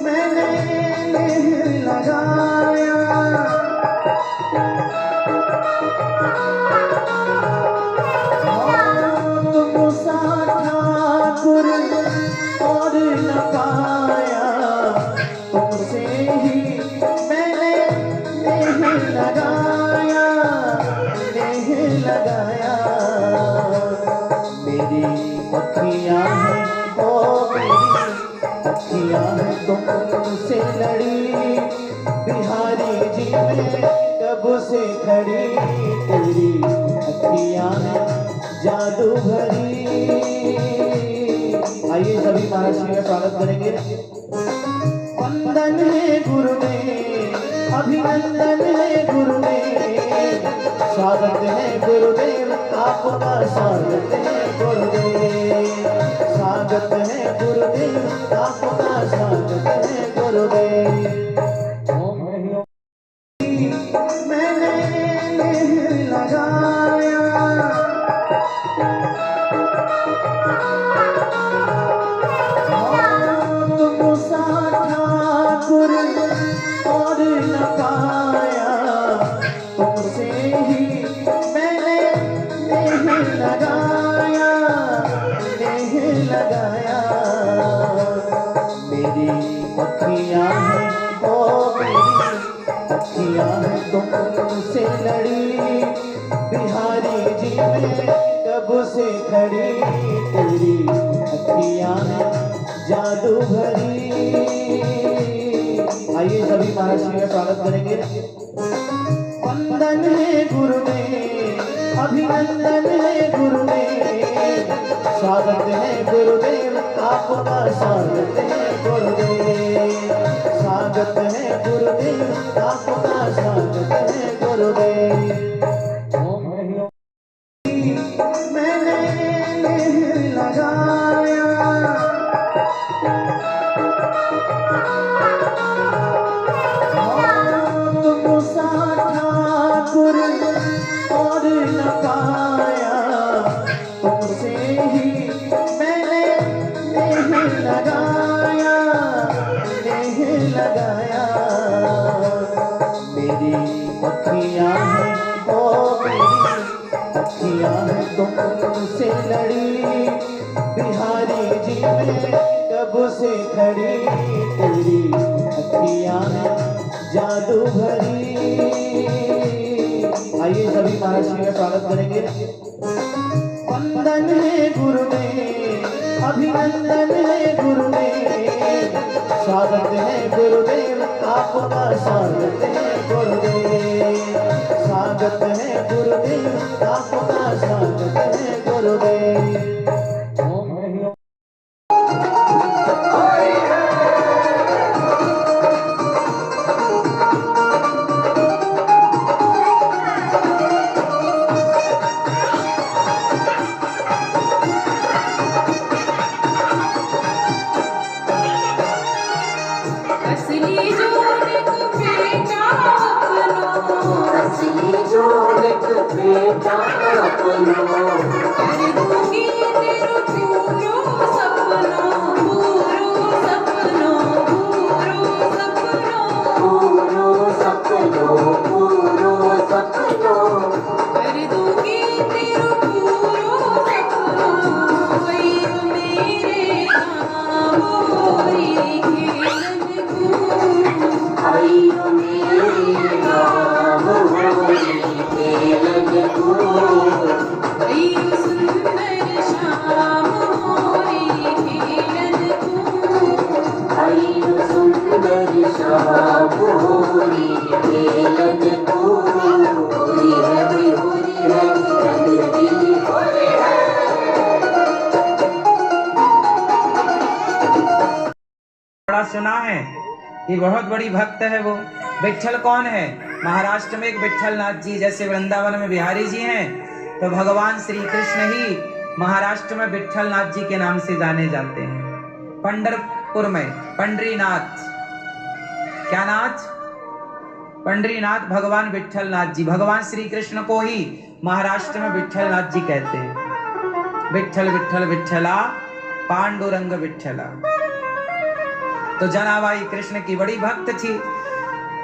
मैंने लगाया तुम सा ठाकुर और न पाया, तुमसे ही मैंने नेह लगाया, नेह लगाया। मेरी अखियाँ हैं ओ मेरी अखियाँ हैं तुमसे लड़ी, बिहारी जी में कब से खड़ी, तेरी अखियाँ हैं जादू भरी। आइए सभी महाराष्ट्र का स्वागत करेंगे। वंदन है गुरु में, अभिनंदन है गुरु में, स्वागत है गुरुदेव आपका, स्वागत है गुरुदेव, स्वागत है गुरुदेव आपका, स्वागत है गुरुदेव। मैंने लगाया तुम सा ठाकुर और न पाया, तुमसे ही मैंने नेह लगाया, नेह लगाया। मेरी अखियाँ हैं ओ मेरी अखियाँ हैं तुमसे लड़ी, बिहारी जी में कब से खड़ी, तेरी अखियाँ हैं जादू भरी। आइए सभी महाराष्ट्र का स्वागत करेंगे। वंदन है गुरु में, अभिनंदन है गुरु में, स्वागत है गुरुदेव आपका, स्वागत है गुरुदेव, स्वागत है गुरुदेव आपका, स्वागत है गुरुदेव। मैंने लगाया तुम सा ठाकुर और न पाया, तुमसे ही मैंने नेह लगाया, नेह लगाया। मेरी अखियाँ हैं ओ मेरी अखियाँ हैं तुमसे लड़ी, बिहारी जी में कब से खड़ी, तेरी अखियाँ हैं जादू भरी। आइए सभी महाराष्ट्र का स्वागत करेंगे। वंदन है गुरु में, अभिनंदन है गुरु में, स्वागत है गुरुदेव आपका, स्वागत है गुरुदेव, स्वागत है गुरुदेव आपका, स्वागत है गुरुदेव। बेटा अपनो कर दूंगी तेरे पूरो सपनो, पूरो सपनो, पूरो सपनो, पूरो सपनो, पूरो सपनो कर दूंगी तेरे पूरो सपनो। वही मेरे काम होरी खेलन को, आई मेरे काम होरी खेलन को, आई सुंदर शाम होरी खेलन को, आई सुंदर शाम होरी खेलन को। होरी है रंग दिली होरी है। बड़ा सुना है, ये बहुत बड़ी भक्त है। वो विट्ठल कौन है? महाराष्ट्र में एक विट्ठल नाथ जी, जैसे वृंदावन में बिहारी जी हैं, तो भगवान श्री कृष्ण ही महाराष्ट्र में विट्ठल नाथ जी के नाम से जाने जाते हैं। पंढरपुर में पंडरीनाथ, क्या नाथ? पंडरीनाथ भगवान विट्ठल नाथ जी। भगवान श्री कृष्ण को ही महाराष्ट्र में विट्ठल नाथ जी कहते हैं। विट्ठल विट्ठल विट्ठला पांडुरंग विट्ठला। तो जनाबाई कृष्ण की बड़ी भक्त थी।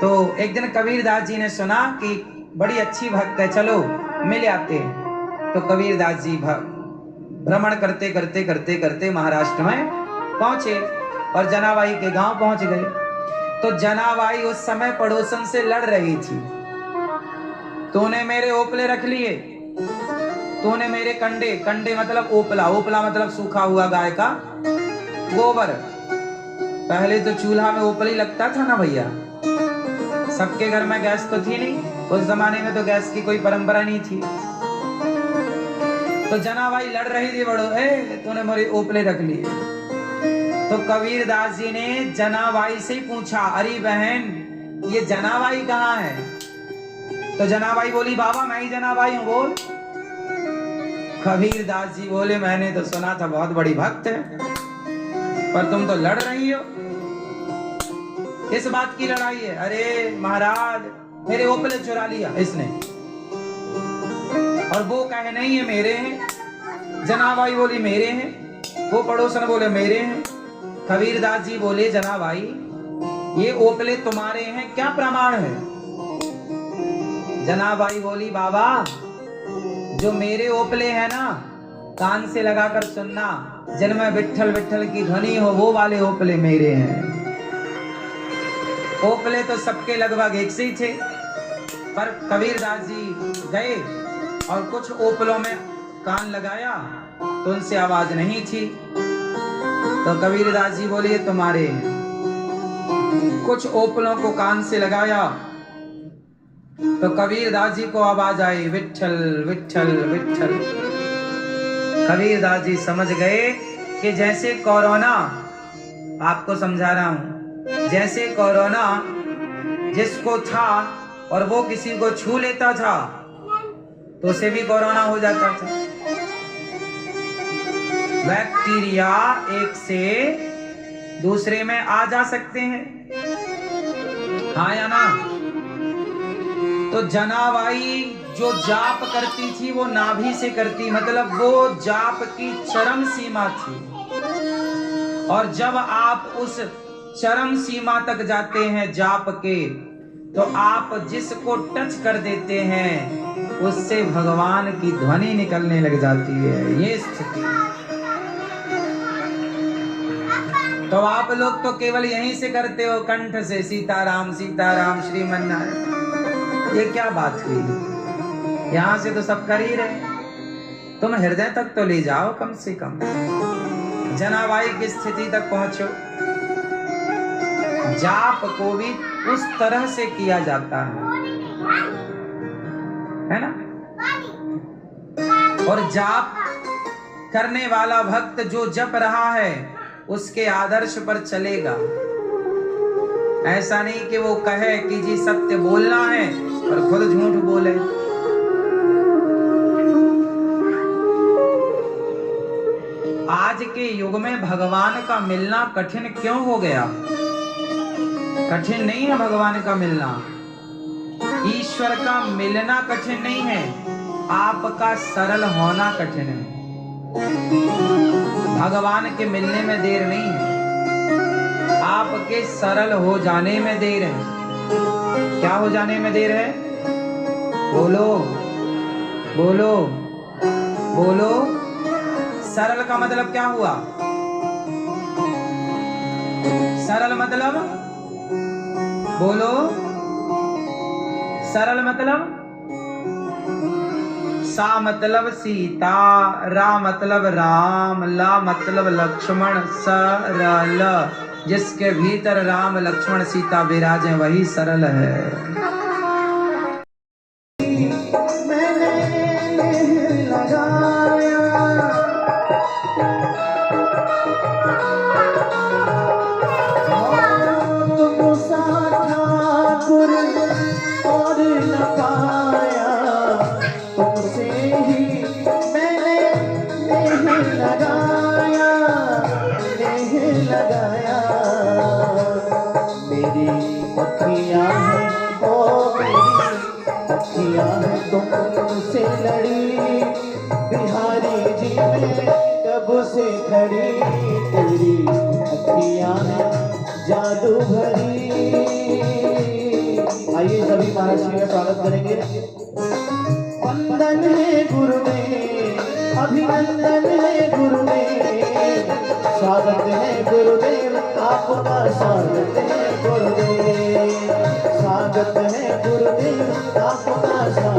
तो एक दिन कबीरदास जी ने सुना कि बड़ी अच्छी भक्त है, चलो मिल आते हैं। तो कबीरदास जी भ्रमण करते करते करते करते महाराष्ट्र में पहुंचे और जनाबाई के गांव पहुंच गए। तो जनाबाई उस समय पड़ोसन से लड़ रही थी। तूने मेरे ओपले रख लिए, तूने मेरे कंडे, कंडे मतलब ओपला, ओपला मतलब सूखा हुआ गाय का गोबर। पहले तो चूल्हा में ओपली लगता था ना भैया, सबके घर में गैस तो थी नहीं, उस जमाने में तो गैस की कोई परंपरा नहीं थी। तो जनाबाई लड़ रही थी, बड़ो तूने मेरे ओपले रख लिए। तो कबीरदास जी ने जनाबाई से पूछा, अरे बहन ये जनाबाई कहाँ है? तो जनाबाई बोली, बाबा मैं ही जनाबाई हूँ, बोल। कबीरदास जी बोले, मैंने तो सुना था बहुत बड़ी भक्त है, पर तुम तो लड़ रही हो। किस बात की लड़ाई है? अरे महाराज मेरे ओपले चुरा लिया इसने, और वो कहे नहीं है मेरे हैं। जनाबाई बोली मेरे हैं, वो पड़ोसन बोले मेरे हैं। कबीरदास जी बोले, जनाबाई ये ओपले तुम्हारे हैं, क्या प्रमाण है? जनाबाई बोली, बाबा जो मेरे ओपले हैं ना, कान से लगाकर सुनना, जिनमें विट्ठल विट्ठल की ध्वनि हो, वो वाले ओपले मेरे हैं। ओपले तो सबके लगभग एक से ही थे, पर कबीरदास जी गए और कुछ ओपलों में कान लगाया तो उनसे आवाज नहीं थी। तो कबीरदास जी बोले, ये तुम्हारे हैं। कुछ ओपलों को कान से लगाया तो कबीरदास जी को आवाज आई, विट्ठल विट्ठल विट्ठल। कबीरदास जी समझ गए कि जैसे कोरोना, आपको समझा रहा हूं, जैसे कोरोना जिसको था और वो किसी को छू लेता था तो उसे भी कोरोना हो जाता था। बैक्टीरिया एक से दूसरे में आ जा सकते हैं, हाँ या ना? तो जनाबाई जो जाप करती थी वो नाभि से करती, मतलब वो जाप की चरम सीमा थी। और जब आप उस चरम सीमा तक जाते हैं जाप के, तो आप जिसको टच कर देते हैं उससे भगवान की ध्वनि निकलने लग जाती है, ये स्थिति। तो आप लोग तो केवल यहीं से करते हो, कंठ से सीताराम सीताराम श्रीमन्नारायण, ये क्या बात हुई? यहां से तो सब कर ही रहे, तुम हृदय तक तो ले जाओ कम से कम। जनाबाई की स्थिति तक पहुंचो। जाप को भी उस तरह से किया जाता है ना? और जाप करने वाला भक्त जो जप रहा है उसके आदर्श पर चलेगा। ऐसा नहीं कि वो कहे कि जी सत्य बोलना है और खुद झूठ बोले। आज के युग में भगवान का मिलना कठिन क्यों हो गया? कठिन नहीं है भगवान का मिलना, ईश्वर का मिलना कठिन नहीं है, आपका सरल होना कठिन है। भगवान के मिलने में देर नहीं है, आपके सरल हो जाने में देर है। क्या हो जाने में देर है? बोलो बोलो बोलो। सरल का मतलब क्या हुआ? सरल मतलब बोलो, सरल मतलब सा मतलब सीता, रा मतलब राम, ला मतलब लक्ष्मण, सरल जिसके भीतर राम लक्ष्मण सीता विराजे वही सरल है। तुमसे लड़ी बिहारी जी में कब से खड़ी तेरी अखियां हैं। जादू भरी। आइए सभी महाराज श्री का स्वागत करेंगे। वंदन है गुरुदेव, अभिनंदन है गुरुदेव, स्वागत है गुरुदेव, आपका स्वागत है गुरुदेव, स्वागत है गुरुदेव, आपका स्वागत